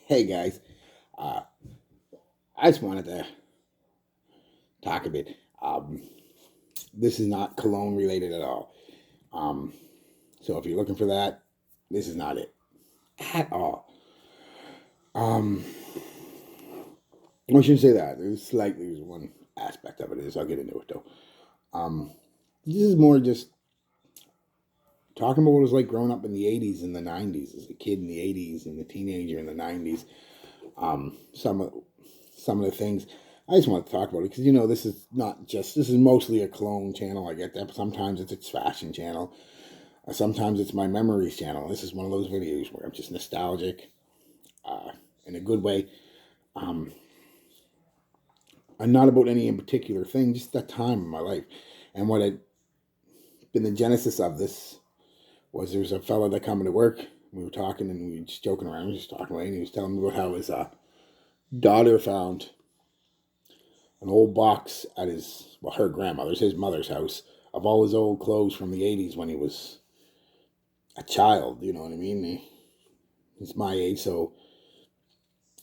Hey guys, uh, I just wanted to talk a bit. This is not cologne related at all. Um, so if you're looking for that, this is not it at all. Um, I shouldn't say that. There's one aspect of it is I'll get into it though. Um, this is more just talking about what it was like growing up in the 80s and the 90s as a kid in the 80s and a teenager in the 90s. Um, some of some of the things I just want to talk about it because this is mostly a clone channel. I get that, but sometimes it's its fashion channel. Sometimes it's my memories channel. This is one of those videos where I'm just nostalgic, in a good way. Um, I'm not about any in particular thing, just that time in my life, and what had been the genesis of this was there's a fella that come into work. We were talking and we were just joking around, just talking away, and he was telling me about how his daughter found an old box at her grandmother's, his mother's house, of all his old clothes from the 80s when he was a child. You know what I mean? He's my age, so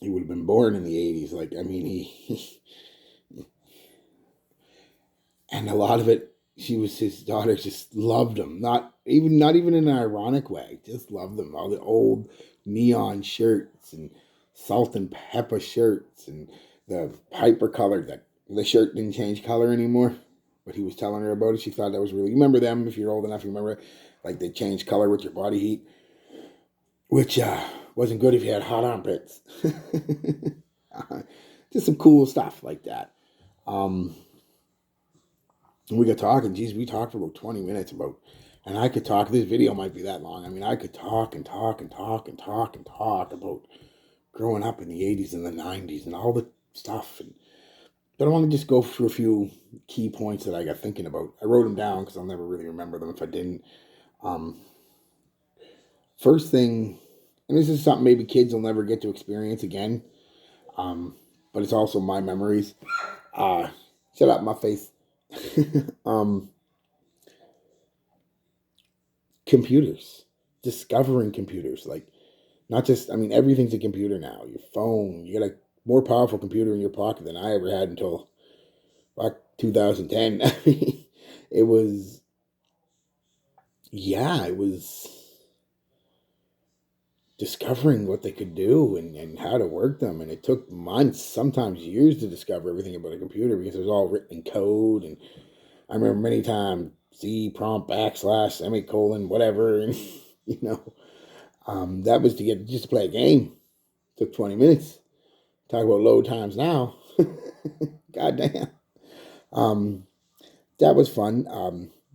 he would have been born in the 80s. Like, I mean, and a lot of it, his daughter just loved him. Not even in an ironic way, just loved them. All the old neon shirts and salt and pepper shirts and the hyper color that the shirt didn't change color anymore. But he was telling her about it. She thought that was really. You remember them if you're old enough. You remember, like they change color with your body heat, which wasn't good if you had hot armpits. Just some cool stuff like that. Um, we got talking. Geez, we talked for about 20 minutes about, and I could talk. This video might be that long. I mean, I could talk and talk and talk and talk and talk about growing up in the 80s and the 90s and all the stuff. But I want to just go through a few key points that I got thinking about. I wrote them down because I'll never really remember them if I didn't. Um, First thing, and this is something maybe kids will never get to experience again, um, but it's also my memories. Uh, Shut up, my face. um, Computers, discovering computers, like not just. I mean, everything's a computer now. Your phone, you got a more powerful computer in your pocket than I ever had until back 2010. I mean, it was, yeah, it was discovering what they could do and how to work them. And it took months, sometimes years to discover everything about a computer because it was all written in code. And I remember many times C prompt backslash semicolon, whatever. And, you know, that was to get just to play a game. It took 20 minutes. Talk about load times now. God damn. Um, that was fun.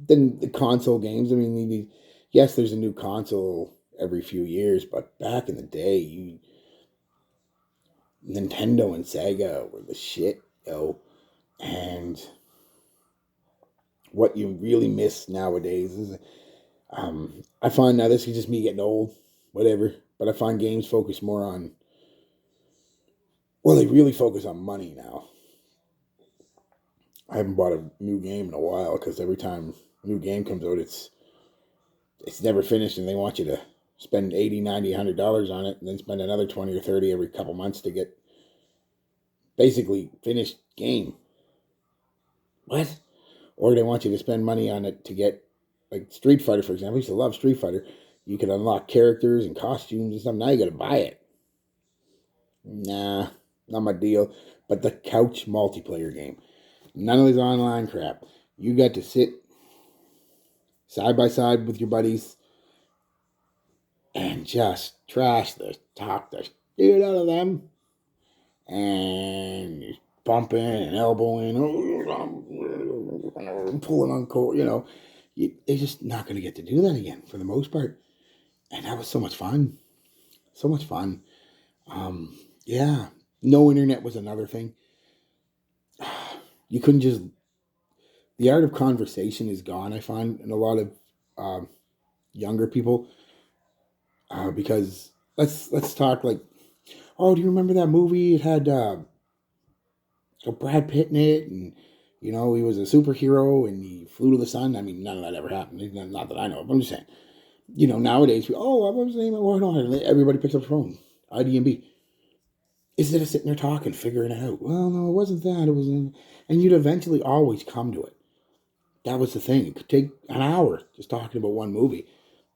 Then the console games. I mean, yes, there's a new console every few years, but back in the day, Nintendo and Sega were the shit, yo. And what you really miss nowadays is, I find now this is just me getting old, whatever. But I find games focus more on, well, they really focus on money now. I haven't bought a new game in a while because every time a new game comes out, it's never finished, and they want you to spend 80, 90, $100 on it, and then spend another 20 or 30 every couple months to get basically finished game. What? Or they want you to spend money on it to get, like Street Fighter, for example. I used to love Street Fighter. You could unlock characters and costumes and stuff. Now you got to buy it. Nah, not my deal. But the couch multiplayer game, none of this online crap. You got to sit side by side with your buddies and just talk the shit out of them, and you're bumping and elbowing, pulling on cord, they're just not going to get to do that again for the most part. And that was so much fun. So much fun. Yeah. No internet was another thing. You couldn't just, the art of conversation is gone, I find, in a lot of younger people. Because let's talk like, oh, do you remember that movie? It had Brad Pitt in it, and he was a superhero and he flew to the sun. I mean, none of that ever happened. Not that I know of. I'm just saying. Nowadays, what was the name of it? Everybody picks up the phone. IDMB. instead of sitting there talking, figuring it out. Well, no, it wasn't that. It was, and you'd eventually always come to it. That was the thing. It could take an hour just talking about one movie,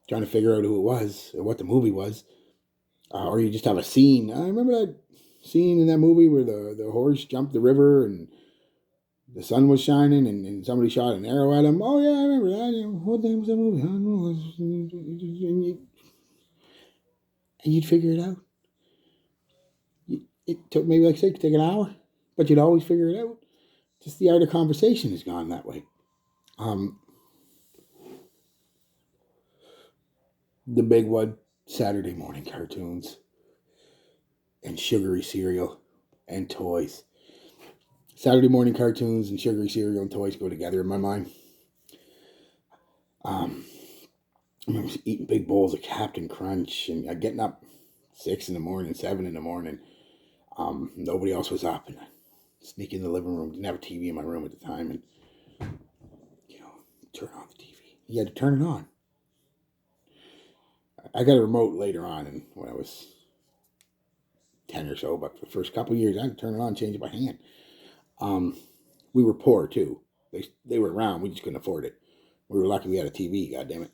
trying to figure out who it was or what the movie was. Or you just have a scene. I remember that scene in that movie where the horse jumped the river and the sun was shining and somebody shot an arrow at him. Oh, yeah, I remember that. What the name was that movie? I don't know. And you'd figure it out. It took maybe, like I say, it could take an hour, but you'd always figure it out. Just the art of conversation has gone that way. The big one, Saturday morning cartoons and sugary cereal and toys. Saturday morning cartoons and sugary cereal and toys go together in my mind. I remember eating big bowls of Captain Crunch and getting up 6 in the morning, 7 in the morning. Nobody else was up, and I'd sneak in the living room. Didn't have a TV in my room at the time, and turn on the TV. You had to turn it on. I got a remote later on, and when I was 10 or so, but for the first couple of years, I had to turn it on, change it by hand. We were poor too. They were around. We just couldn't afford it. We were lucky we had a TV. God damn it!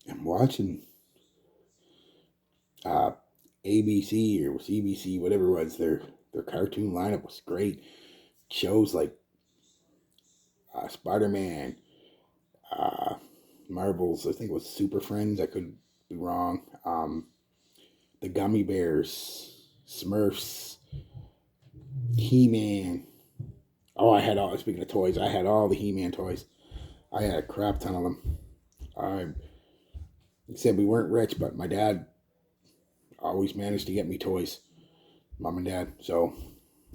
I'm watching ABC or CBC, whatever it was. Their cartoon lineup was great. Shows like Spider-Man, Marvel's. I think it was Super Friends. I could be wrong. The Gummy Bears, Smurfs, He-Man. Oh, I had all. Speaking of toys, I had all the He-Man toys. I had a crap ton of them. I said we weren't rich, but my dad always managed to get me toys. Mom and Dad. So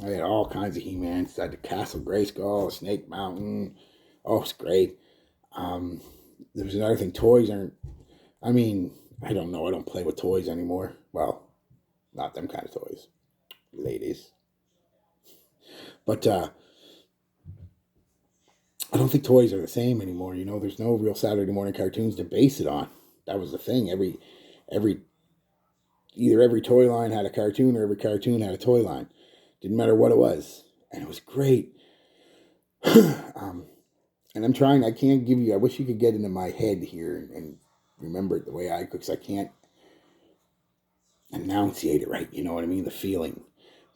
I had all kinds of He-Mans. I had the Castle Grayskull, Snake Mountain. Oh, it's great. There was another thing. Toys aren't. I mean, I don't know. I don't play with toys anymore. Well, not them kind of toys, ladies. But I don't think toys are the same anymore. There's no real Saturday morning cartoons to base it on. That was the thing. Either every toy line had a cartoon or every cartoon had a toy line. Didn't matter what it was, and it was great. And I'm trying. I can't give you. I wish you could get into my head here and remember it the way I could, because I can't enunciate it right. You know what I mean? The feeling,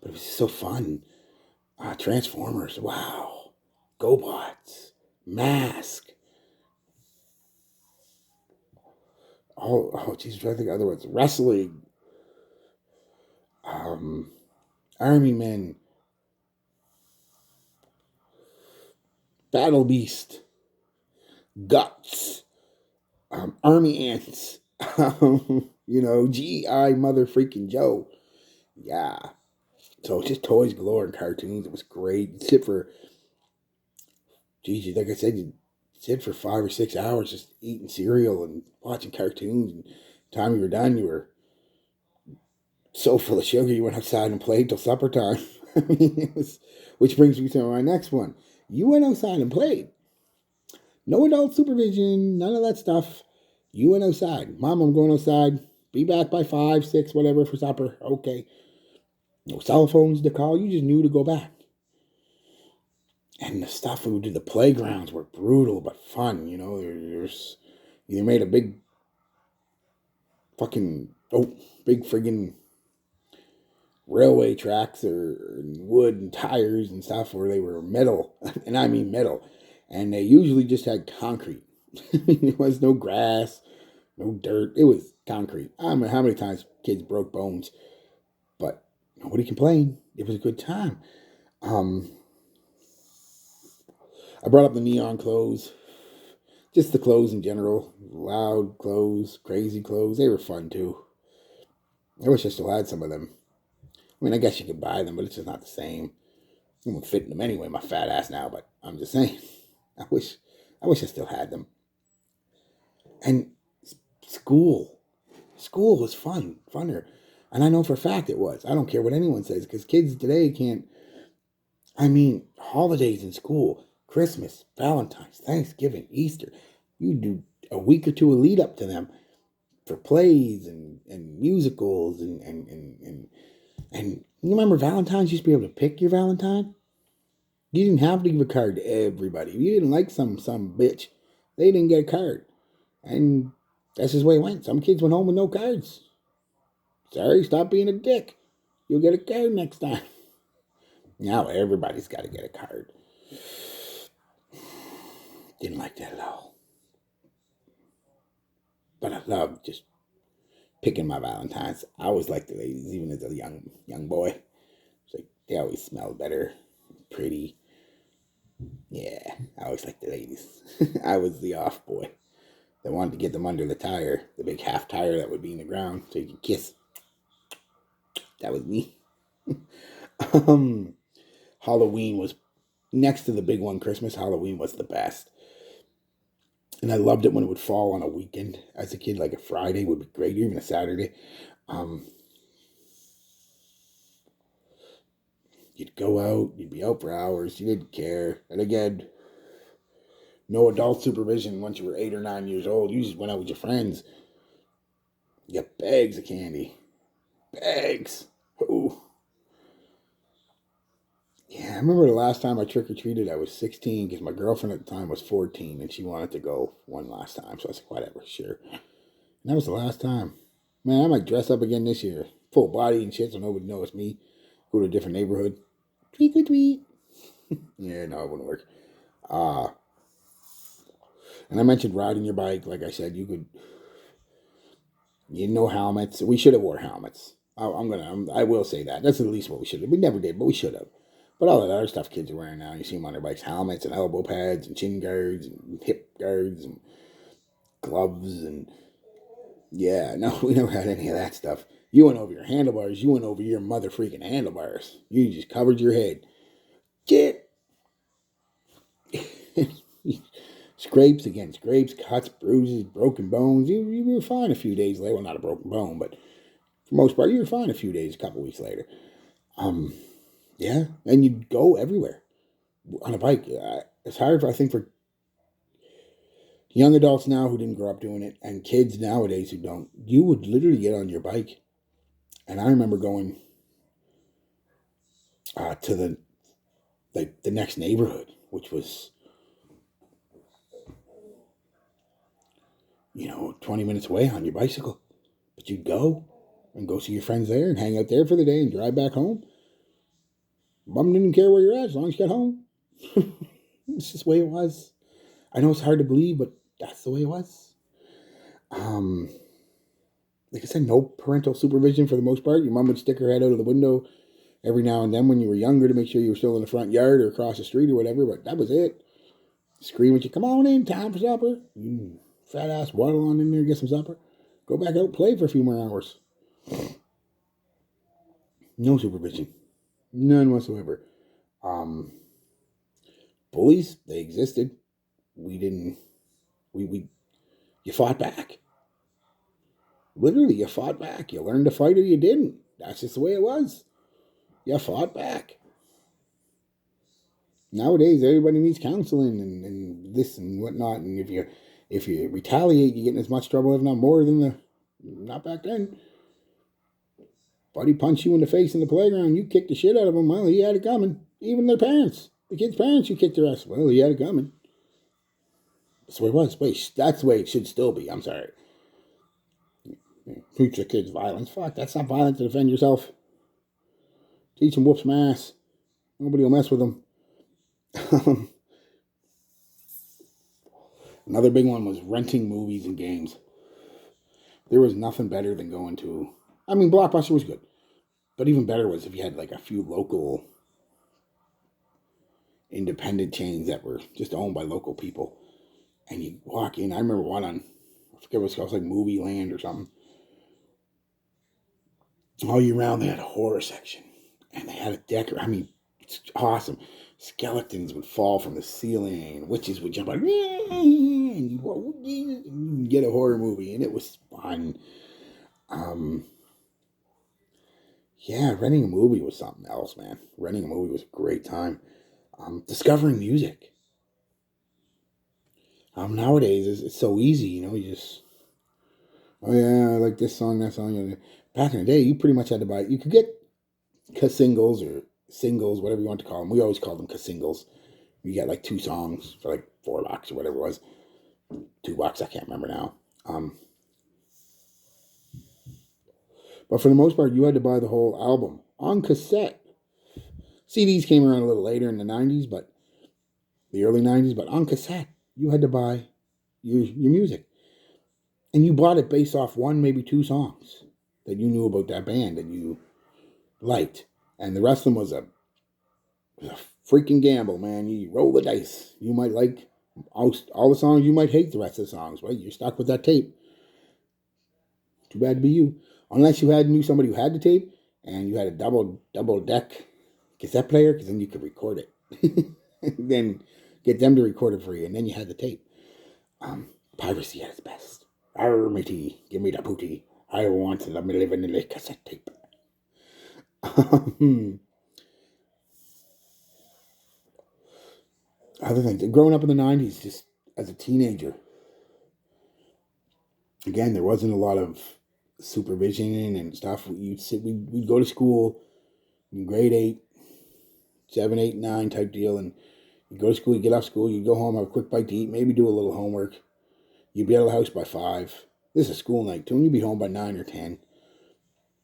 but it was so fun. Transformers. Wow. GoBots. Mask. Oh, Jesus! I think other ones. Wrestling. Army Men. Battle Beast. Guts. Army Ants. G.I. Mother freaking Joe. Yeah. So just toys galore and cartoons. It was great. Sit for, geez, like I said, you sit for 5 or 6 hours just eating cereal and watching cartoons. And the time you were done, you were so full of sugar you went outside and played till supper time. I mean, which brings me to my next one. You went outside and played. No adult supervision, none of that stuff. You went outside. Mom, I'm going outside. Be back by 5, 6, whatever for supper. Okay. No cell phones to call. You just knew to go back. And the stuff we would do, the playgrounds were brutal but fun. There's either made a big friggin' railway tracks or wood and tires and stuff, or they were metal, and I mean metal. And they usually just had concrete. There was no grass, no dirt. It was concrete. I don't know how many times kids broke bones, but nobody complained. It was a good time. I brought up the neon clothes. Just the clothes in general. Loud clothes, crazy clothes. They were fun too. I wish I still had some of them. I mean, I guess you could buy them, but it's just not the same. I won't fit in them anyway, my fat ass now, but I'm just saying. I wish I still had them. And school was funner. And I know for a fact it was. I don't care what anyone says, because kids today can't. I mean, holidays in school, Christmas, Valentine's, Thanksgiving, Easter. You do a week or two a lead up to them for plays and musicals and you remember Valentine's used to be able to pick your Valentine? You didn't have to give a card to everybody. If you didn't like some bitch, they didn't get a card. And that's just the way it went. Some kids went home with no cards. Sorry, stop being a dick. You'll get a card next time. Now everybody's got to get a card. Didn't like that at all. But I loved just picking my Valentines. I always liked the ladies, even as a young boy. It's like they always smelled better, pretty. Yeah, I always liked the ladies. I was the off boy that wanted to get them under the tire, the big half tire that would be in the ground, so you could kiss. That was me. Halloween was next to the big one. Christmas, Halloween was the best. And I loved it when it would fall on a weekend. As a kid, like a Friday would be great, even a Saturday. You'd go out, you'd be out for hours, you didn't care. And again, no adult supervision once you were 8 or 9 years old. You just went out with your friends. You got bags of candy. Bags. Ooh. Yeah, I remember the last time I trick-or-treated, I was 16 because my girlfriend at the time was 14 and she wanted to go one last time. So I was like, whatever, sure. And that was the last time. Man, I might dress up again this year. Full body and shit so nobody knows me. Go to a different neighborhood. Tweet, tweet, tweet. Yeah, no, it wouldn't work. And I mentioned riding your bike. Like I said, helmets. We should have wore helmets. I will say that. That's at least what we should have. We never did, but we should have. But all that other stuff kids are wearing now, you see them on their bikes, helmets and elbow pads and chin guards and hip guards and gloves and yeah, no, we never had any of that stuff. You went over your handlebars. You went over your mother freaking handlebars. You just covered your head. Get scrapes, cuts, bruises, broken bones. You were fine a few days later. Well, not a broken bone, but for the most part, you were fine a few days, a couple weeks later. Yeah, and you'd go everywhere on a bike. It's hard, I think, for young adults now who didn't grow up doing it and kids nowadays who don't. You would literally get on your bike. And I remember going to the next neighborhood, which was 20 minutes away on your bicycle. But you'd go and go see your friends there and hang out there for the day and drive back home. Mom didn't care where you're at as long as you got home. It's just the way it was. I know it's hard to believe, but that's the way it was. Like I said, no parental supervision for the most part. Your mom would stick her head out of the window every now and then when you were younger to make sure you were still in the front yard or across the street or whatever, but that was it. Scream at you, come on in, time for supper. You fat ass waddle on in there, get some supper. Go back out, play for a few more hours. No supervision. None whatsoever. Bullies, they existed. You fought back. Literally, you fought back. You learned to fight or you didn't. That's just the way it was. You fought back. Nowadays, everybody needs counseling and this and whatnot. And if you retaliate, you get in as much trouble, if not more, than not back then. Buddy punched you in the face in the playground. You kicked the shit out of him. Well, he had it coming. Even their parents. The kids' parents, you kicked their ass. Well, he had it coming. That's the way it was. Wait, that's the way it should still be. I'm sorry. Teach your kids violence. Fuck, that's not violent to defend yourself. Teach them whoop some ass. Nobody will mess with them. Another big one was renting movies and games. There was nothing better than going to... I mean, Blockbuster was good. But even better was if you had like a few local independent chains that were just owned by local people. And you walk in. I remember one on... I forget what it's called. It was like Movie Land or something. All year round, they had a horror section. And they had a decor. I mean, it's awesome. Skeletons would fall from the ceiling. Witches would jump out. And you'd get a horror movie. And it was fun. Yeah, renting a movie was something else, man. Renting a movie was a great time. Discovering music. Nowadays, it's so easy, you just... Oh yeah, I like this song, that song. Back in the day, you pretty much had to buy. You could get singles or singles, whatever you want to call them. We always called them singles. You get like 2 songs for like $4 or whatever it was. $2, I can't remember now. But for the most part, you had to buy the whole album on cassette. CDs came around a little later in the 90s, but the early 90s, but on cassette, you had to buy your music. And you bought it based off 1, maybe 2 songs that you knew about that band that you liked. And the rest of them was a freaking gamble, man. You roll the dice. You might like all the songs, you might hate the rest of the songs. Well, you're stuck with that tape. Too bad to be you. Unless you knew somebody who had the tape and you had a double deck cassette player, because then you could record it. Then get them to record it for you, and then you had the tape. Piracy at its best. Arr, matey, give me the booty. I want to let me live in the cassette tape. Other things. Growing up in the 90s, just as a teenager, again, there wasn't a lot of supervision and stuff. We'd go to school in grade 8, 7, 8, 9 type deal, and you'd go to school, you'd get off school, you'd go home, have a quick bite to eat, maybe do a little homework. You'd be out of the house by 5. This is school night too, and you'd be home by 9 or 10.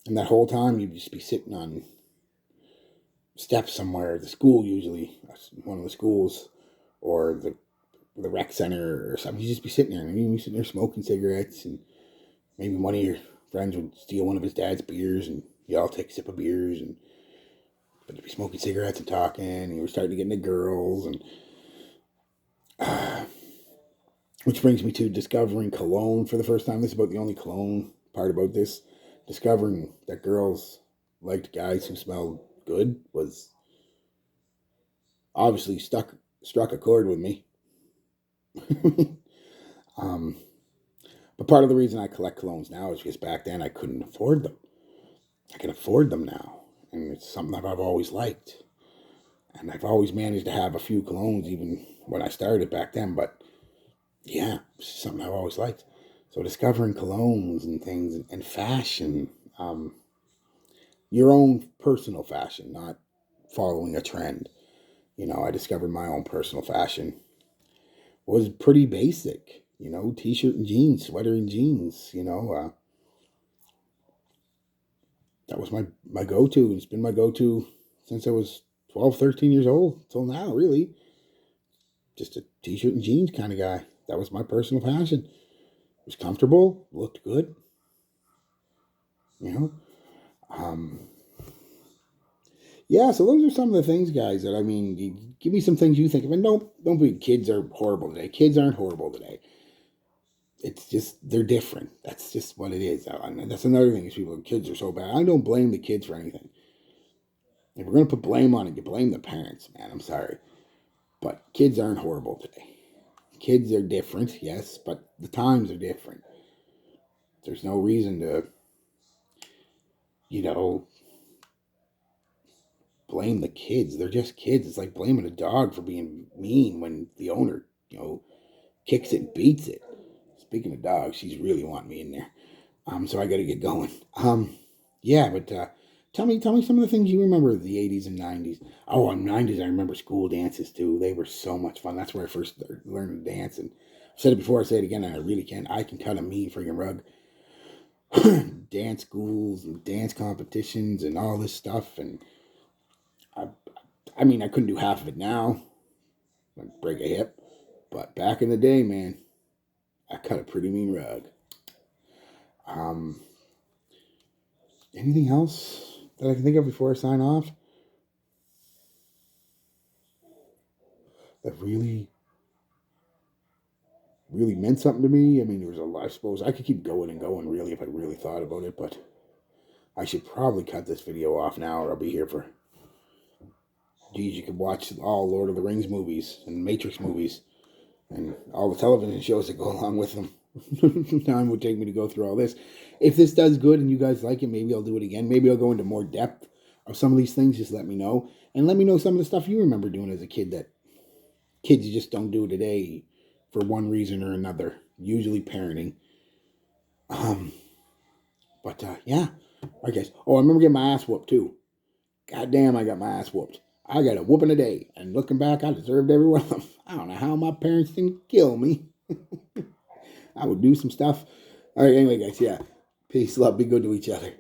And that whole time, you'd just be sitting on steps somewhere at the school, usually one of the schools, or the rec center or something. You'd just be sitting there, and you'd be sitting there smoking cigarettes, and maybe one of your friends would steal one of his dad's beers, and you all take a sip of beers, but you'd be smoking cigarettes and talking, and you were starting to get into girls, and which brings me to discovering cologne for the first time. This is about the only cologne part about this. Discovering that girls liked guys who smelled good was obviously struck a chord with me. But part of the reason I collect colognes now is because back then I couldn't afford them. I can afford them now, and it's something that I've always liked. And I've always managed to have a few colognes even when I started back then, but yeah, it's something I've always liked. So discovering colognes and things and fashion, your own personal fashion, not following a trend. I discovered my own personal fashion was pretty basic. T-shirt and jeans, sweater and jeans. That was my go-to. It's been my go-to since I was 12, 13 years old till now, really. Just a t-shirt and jeans kind of guy. That was my personal fashion. It was comfortable, looked good. Yeah, so those are some of the things, guys, that give me some things you think of. And don't be kids are horrible today. Kids aren't horrible today. It's just, they're different. That's just what it is. And that's another thing is kids are so bad. I don't blame the kids for anything. If we're going to put blame on it, you blame the parents, man. I'm sorry. But kids aren't horrible today. Kids are different, yes, but the times are different. There's no reason to, blame the kids. They're just kids. It's like blaming a dog for being mean when the owner, kicks it and beats it. Speaking of dogs, she's really wanting me in there. So I got to get going. Yeah, but tell me some of the things you remember of the 80s and 90s. Oh, in 90s, I remember school dances too. They were so much fun. That's where I first started learning to dance. And I've said it before, I say it again, and I really can. I can cut a mean freaking rug. Dance schools and dance competitions and all this stuff. And I couldn't do half of it now. I'd break a hip. But back in the day, man, I cut a pretty mean rug. Anything else that I can think of before I sign off that really, really meant something to me? There was a lot. I suppose I could keep going and going, really, if I really thought about it, but I should probably cut this video off now, or I'll be here for... Geez, you could watch all Lord of the Rings movies and Matrix movies and all the television shows that go along with them. Time would take me to go through all this. If this does good and you guys like it, maybe I'll do it again. Maybe I'll go into more depth of some of these things. Just let me know. And let me know some of the stuff you remember doing as a kid that kids you just don't do today for one reason or another. Usually parenting. But yeah, I guess. Oh, I remember getting my ass whooped too. God damn, I got my ass whooped. I got a whooping a day. And looking back, I deserved every one of them. I don't know how my parents didn't kill me. I would do some stuff. All right, anyway, guys, yeah. Peace, love, be good to each other.